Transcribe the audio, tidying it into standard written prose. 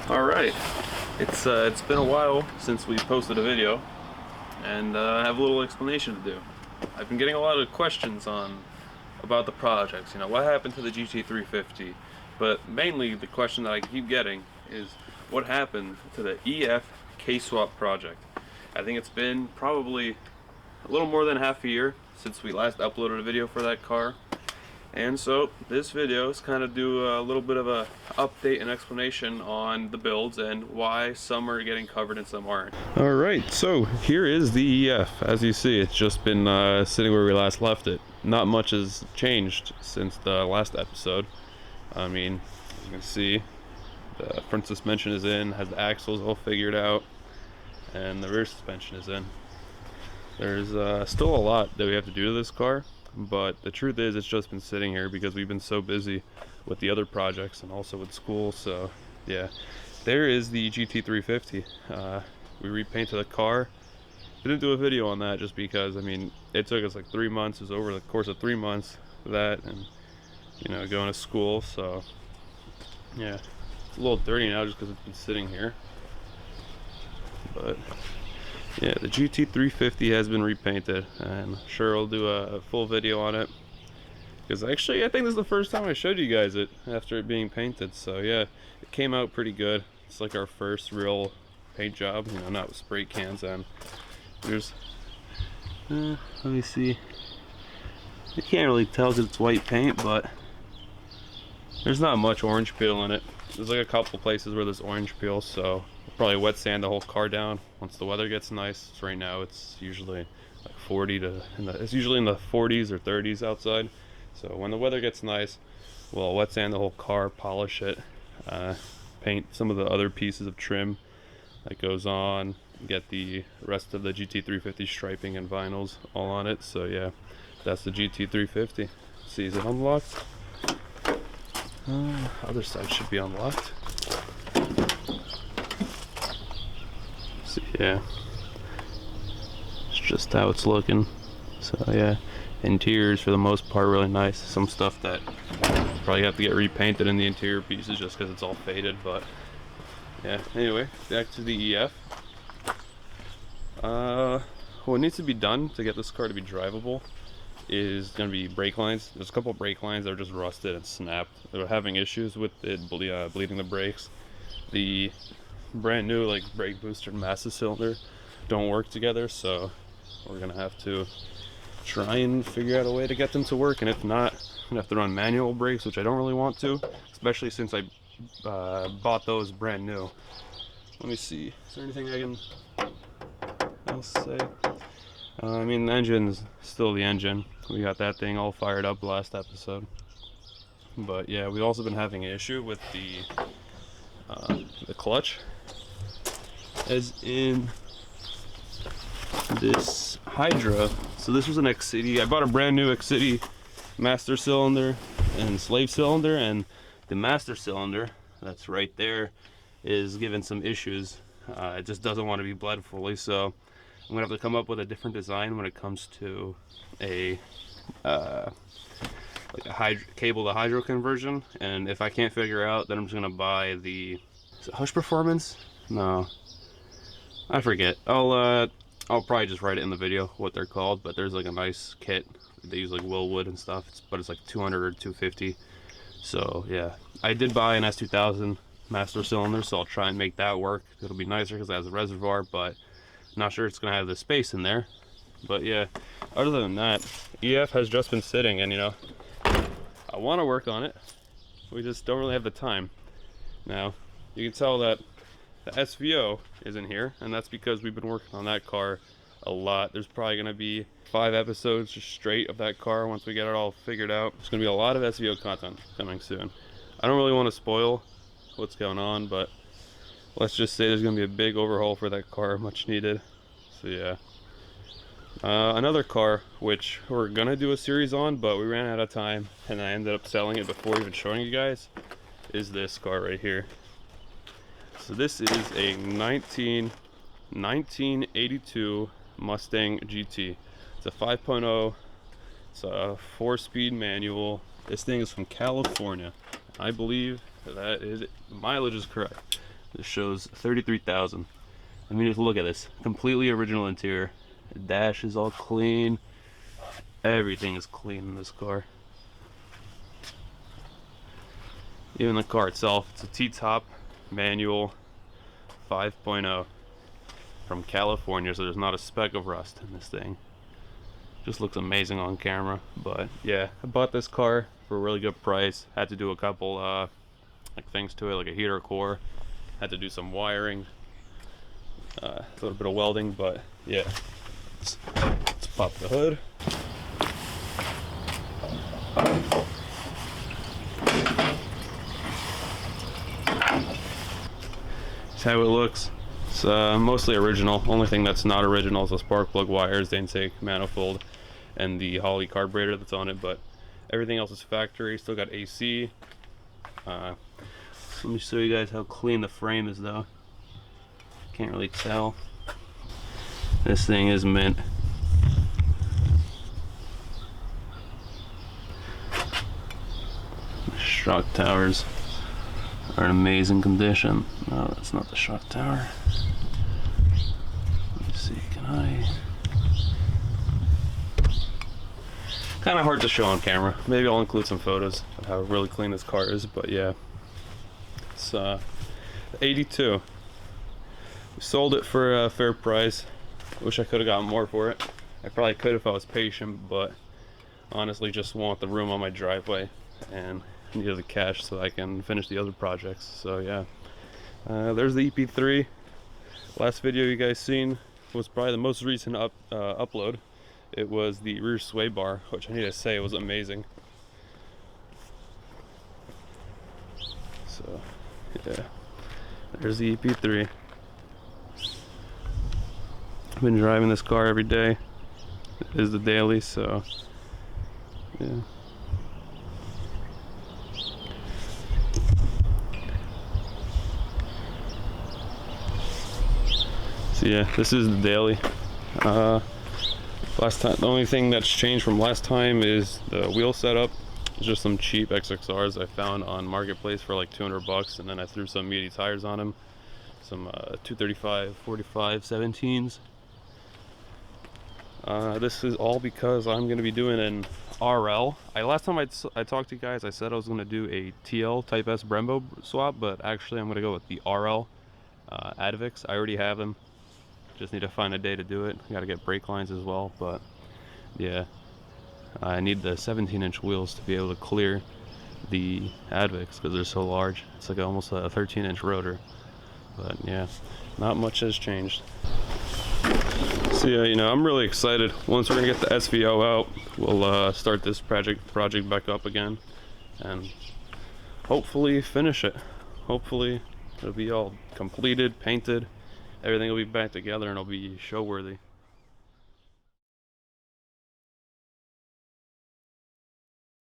Alright, it's been a while since we posted a video, and I have a little explanation to do. I've been getting a lot of questions about the projects, what happened to the GT350, but mainly the question that I keep getting is what happened to the EF K-Swap project. I think it's been probably a little more than half a year since we last uploaded a video for that car. And so this video is kind of do a little bit of a update and explanation on the builds and why some are getting covered and some aren't. Alright, so here is the EF. As you see, it's just been sitting where we last left it. Not much has changed since the last episode. I mean, as you can see, the front suspension is in, has the axles all figured out, and the rear suspension is in. There's still a lot that we have to do to this car. But the truth is, it's just been sitting here because we've been so busy with the other projects and also with school. So yeah, there is the GT350. We repainted the car. Didn't do a video on that just because, I mean, it took us like 3 months. It was over the course of 3 months, that and going to school. So yeah, it's a little dirty now just because it's been sitting here. But yeah, the GT350 has been repainted, and sure I'll do a full video on it, because actually I think this is the first time I showed you guys it after it being painted. So yeah, it came out pretty good. It's like our first real paint job, not with spray cans. And there's let me see, you can't really tell because it's white paint, but there's not much orange peel in it. There's like a couple places where there's orange peel, so we'll probably wet sand the whole car down once the weather gets nice. So right now it's usually like 40 to, it's usually in the 40s or 30s outside. So when the weather gets nice, we'll wet sand the whole car, polish it, paint some of the other pieces of trim that goes on, get the rest of the GT350 striping and vinyls all on it. So yeah, that's the GT350. See, is it unlocked? Other side should be unlocked. So yeah, it's just how it's looking. So yeah, interiors for the most part really nice. Some stuff that probably have to get repainted in the interior pieces just because it's all faded. But yeah, anyway, back to the EF. What needs to be done to get this car to be drivable is going to be brake lines. There's a couple of brake lines that are just rusted and snapped. They're having issues with it bleeding the brakes. The brand new brake booster and master cylinder don't work together, so we're gonna have to try and figure out a way to get them to work. And if not, I'm gonna have to run manual brakes, which I don't really want to, especially since I bought those brand new. Let me see, is there anything I can else say? I mean, the engine's still the engine. We got that thing all fired up last episode. But yeah, we've also been having an issue with the clutch, as in this Hydra. So this was an X-City. I bought a brand new X-City master cylinder and slave cylinder, and the master cylinder that's right there is given some issues. It just doesn't want to be bled fully, so I'm gonna have to come up with a different design when it comes to a cable to hydro conversion. And if I can't figure out, then I'm just gonna buy the, is it Hush Performance? No, I forget. I'll probably just write it in the video what they're called, but there's like a nice kit. They use like Willwood and stuff, but it's like 200 or 250. So yeah, I did buy an S2000 master cylinder, so I'll try and make that work. It'll be nicer because it has a reservoir, but not sure it's gonna have the space in there. But yeah, other than that, EF has just been sitting, and I want to work on it. We just don't really have the time. Now you can tell that the SVO isn't here, and that's because we've been working on that car a lot. There's probably gonna be 5 episodes just straight of that car once we get it all figured out. There's gonna be a lot of SVO content coming soon. I don't really want to spoil what's going on, but let's just say there's gonna be a big overhaul for that car, much needed. So yeah, another car which we're gonna do a series on, but we ran out of time and I ended up selling it before even showing you guys, is this car right here. So this is a 1982 Mustang GT. It's a 5.0. It's a 4-speed manual. This thing is from California. I believe that is, the mileage is correct. This shows 33,000. I mean, just look at this. Completely original interior. The dash is all clean. Everything is clean in this car. Even the car itself, it's a T-top manual 5.0 from California, so there's not a speck of rust in this thing. Just looks amazing on camera. But yeah, I bought this car for a really good price. Had to do a couple like things to it, like a heater core. Had to do some wiring, a little bit of welding, but yeah. Let's pop the hood. That's how it looks. It's mostly original. Only thing that's not original is the spark plug wires, the intake manifold, and the Holley carburetor that's on it, but everything else is factory. Still got AC. Let me show you guys how clean the frame is though. Can't really tell. This thing is mint. The shock towers are in amazing condition. No, that's not the shock tower. Let me see, can I? Kind of hard to show on camera. Maybe I'll include some photos of how really clean this car is, but yeah. It's 82. We sold it for a fair price. Wish I could have gotten more for it. I probably could if I was patient, but honestly just want the room on my driveway and needed the cash so I can finish the other projects. So yeah, there's the EP3. Last video you guys seen was probably the most recent upload. It was the rear sway bar, which I need to say was amazing. So yeah, there's the EP3. I've been driving this car every day. It is the daily, so yeah. So yeah, this is the daily. Last time, the only thing that's changed from last time is the wheel setup. It's just some cheap XXRs I found on Marketplace for like 200 bucks, and then I threw some meaty tires on them. Some 235 45 17s. This is all because I'm going to be doing an RL. Last time I talked to you guys, I said I was going to do a TL Type S Brembo swap, but actually I'm going to go with the RL Advix. I already have them. Just need to find a day to do it. Got to get brake lines as well, but yeah. I need the 17-inch wheels to be able to clear the Advix because they're so large. It's like almost a 13-inch rotor. But yeah, not much has changed. So yeah, you know, I'm really excited. Once we're gonna get the SVO out, we'll start this project back up again, and hopefully finish it. Hopefully it'll be all completed, painted, everything will be back together, and it'll be show worthy.